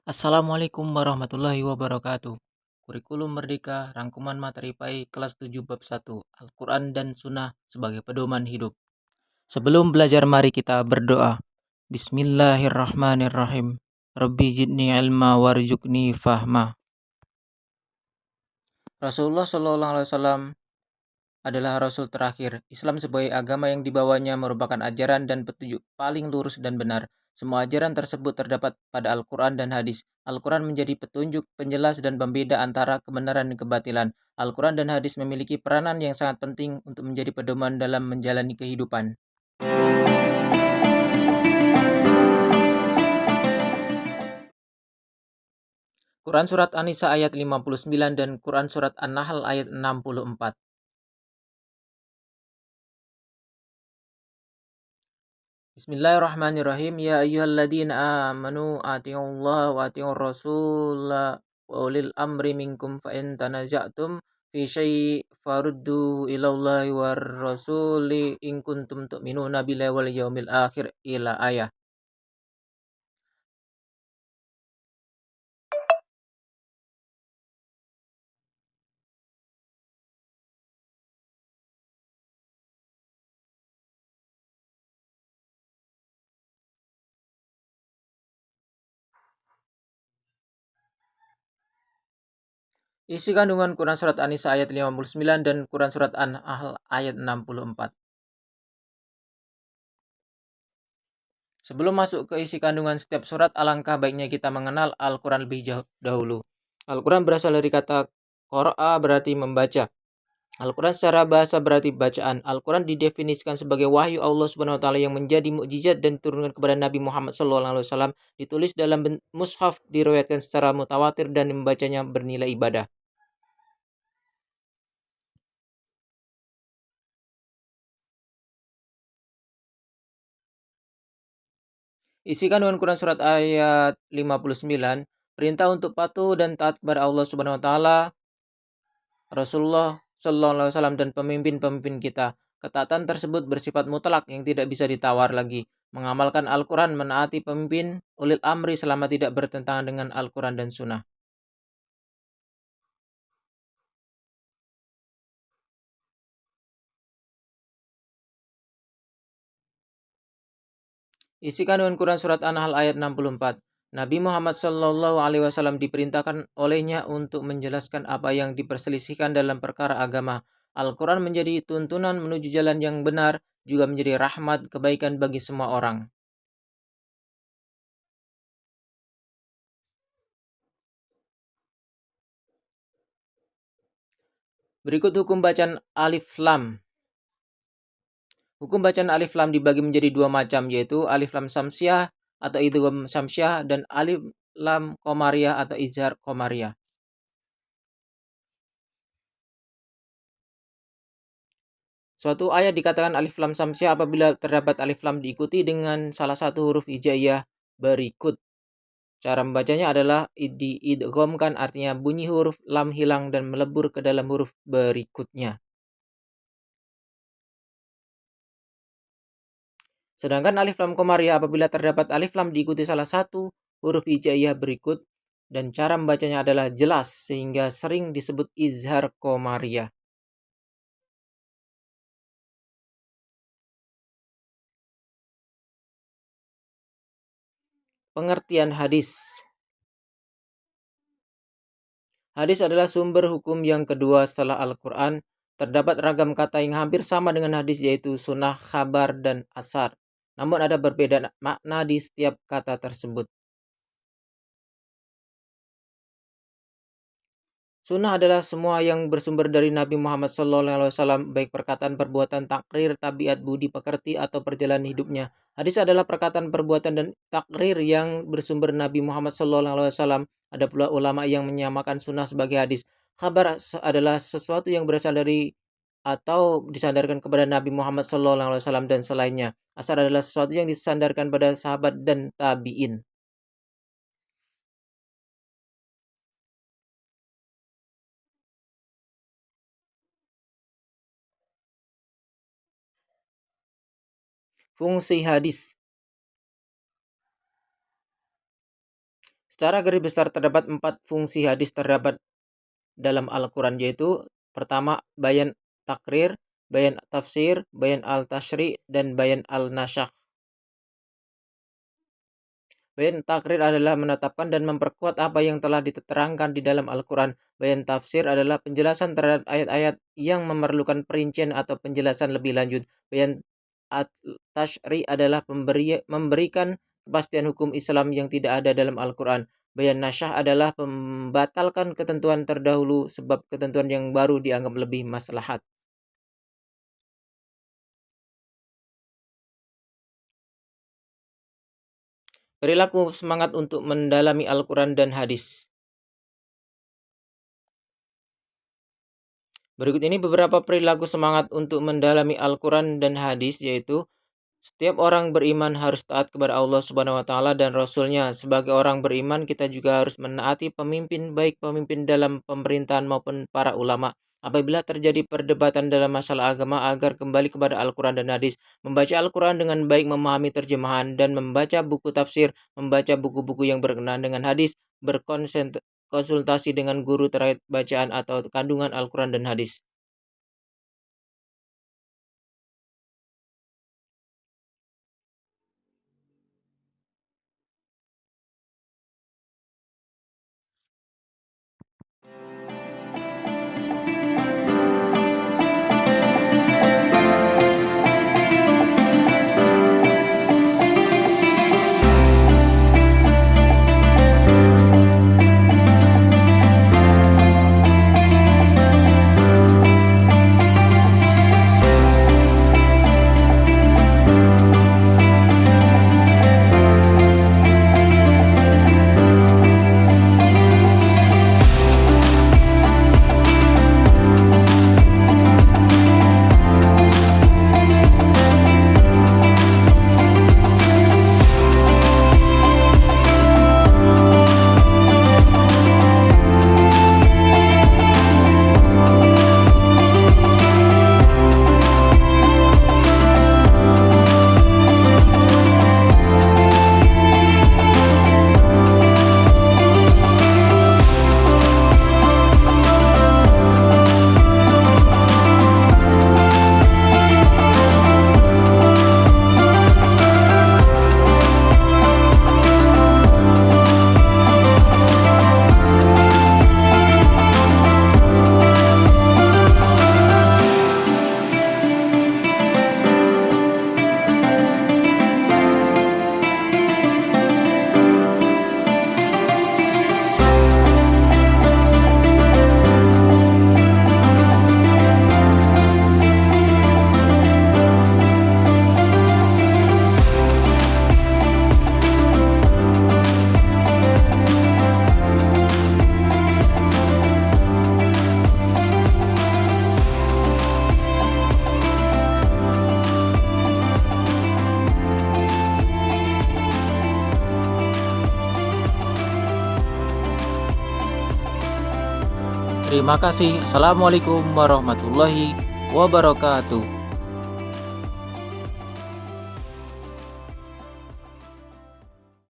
Assalamualaikum warahmatullahi wabarakatuh. Kurikulum Merdeka, rangkuman materi PAI kelas 7 bab 1, Al-Quran dan Sunnah sebagai pedoman hidup. Sebelum belajar mari kita berdoa. Bismillahirrahmanirrahim. Rabbi zidni ilma warzuqni fahma. Rasulullah Shallallahu Alaihi Wasallam adalah Rasul terakhir. Islam sebagai agama yang dibawanya merupakan ajaran dan petunjuk paling lurus dan benar. Semua ajaran tersebut terdapat pada Al-Quran dan hadis. Al-Quran menjadi petunjuk, penjelas, dan pembeda antara kebenaran dan kebatilan. Al-Quran dan hadis memiliki peranan yang sangat penting untuk menjadi pedoman dalam menjalani kehidupan. Quran Surat An-Nisa ayat 59 dan Quran Surat An-Nahl ayat 64. Bismillahirrahmanirrahim. Ya ayyuhalladzina amanu atiullaha wa atiur rasul wa ulil amri minkum fa in tanaza'tum fi syai' faruddu ilallahi war rasuli in kuntum tu'minuna billahi wal yaumil akhir ila ayah. Isi kandungan Quran Surat An-Nisa ayat 59 dan Quran Surat An-Nahl ayat 64. Sebelum masuk ke isi kandungan setiap surat, alangkah baiknya kita mengenal Al-Quran lebih dahulu. Al-Quran berasal dari kata qara'a berarti membaca. Al-Quran secara bahasa berarti bacaan. Al-Quran didefinisikan sebagai wahyu Allah Subhanahu wa taala yang menjadi mukjizat dan diturunkan kepada Nabi Muhammad SAW, ditulis dalam mushaf, diriwayatkan secara mutawatir dan membacanya bernilai ibadah. Isi kandungan Quran surat ayat 59, perintah untuk patuh dan taat kepada Allah Subhanahu wa taala, Rasulullah Sallallahu Alaihi Wasallam dan pemimpin-pemimpin kita. Ketaatan tersebut bersifat mutlak yang tidak bisa ditawar lagi. Mengamalkan Al-Quran, menaati pemimpin, ulil amri selama tidak bertentangan dengan Al-Quran dan Sunnah. Isi kandungan Quran Surat An-Nahl ayat 64. Nabi Muhammad Sallallahu Alaihi Wasallam diperintahkan olehnya untuk menjelaskan apa yang diperselisihkan dalam perkara agama. Al-Quran menjadi tuntunan menuju jalan yang benar, juga menjadi rahmat kebaikan bagi semua orang. Berikut hukum bacaan Alif Lam. Hukum bacaan Alif Lam dibagi menjadi dua macam, yaitu Alif Lam Samsiah atau Idgham Samsiah dan Alif Lam Qamariyah atau Izhar Qamariyah. Suatu ayat dikatakan Alif Lam Samsiah apabila terdapat Alif Lam diikuti dengan salah satu huruf hijaiyah berikut. Cara membacanya adalah diidghamkan, artinya bunyi huruf lam hilang dan melebur ke dalam huruf berikutnya. Sedangkan alif lam qamariyah apabila terdapat alif lam diikuti salah satu huruf hijaiyah berikut, dan cara membacanya adalah jelas sehingga sering disebut izhar qamariyah. Pengertian hadis. Hadis adalah sumber hukum yang kedua setelah Al-Quran. Terdapat ragam kata yang hampir sama dengan hadis, yaitu sunnah, khabar, dan asar. Namun ada berbeda makna di setiap kata tersebut. Sunnah adalah semua yang bersumber dari Nabi Muhammad SAW, baik perkataan, perbuatan, takrir, tabiat, budi pekerti, atau perjalanan hidupnya. Hadis adalah perkataan, perbuatan, dan takrir yang bersumber Nabi Muhammad SAW. Ada pula ulama yang menyamakan sunnah sebagai hadis. Kabar adalah sesuatu yang berasal dari atau disandarkan kepada Nabi Muhammad SAW dan selainnya. Asar adalah sesuatu yang disandarkan pada sahabat dan tabi'in. Fungsi hadis. Secara garis besar terdapat 4 fungsi hadis terdapat dalam Al-Quran, yaitu pertama bayan takrir, bayan tafsir, bayan al-tashri, dan bayan al-nasyakh. Bayan takrir adalah menetapkan dan memperkuat apa yang telah diterangkan di dalam Al-Quran. Bayan tafsir adalah penjelasan terhadap ayat-ayat yang memerlukan perincian atau penjelasan lebih lanjut. Bayan at-tashri adalah memberikan kepastian hukum Islam yang tidak ada dalam Al-Quran. Bayan nasyah adalah membatalkan ketentuan terdahulu sebab ketentuan yang baru dianggap lebih maslahat. Perilaku semangat untuk mendalami Al-Quran dan hadis. Berikut ini beberapa perilaku semangat untuk mendalami Al-Quran dan hadis, yaitu setiap orang beriman harus taat kepada Allah Subhanahu wa taala dan Rasul-Nya. Sebagai orang beriman, kita juga harus menaati pemimpin, baik pemimpin dalam pemerintahan maupun para ulama. Apabila terjadi perdebatan dalam masalah agama, agar kembali kepada Al-Quran dan hadis. Membaca Al-Quran dengan baik, memahami terjemahan, dan membaca buku tafsir, membaca buku-buku yang berkenaan dengan hadis, berkonsultasi dengan guru terkait bacaan atau kandungan Al-Quran dan hadis. Terima kasih. Assalamualaikum warahmatullahi wabarakatuh.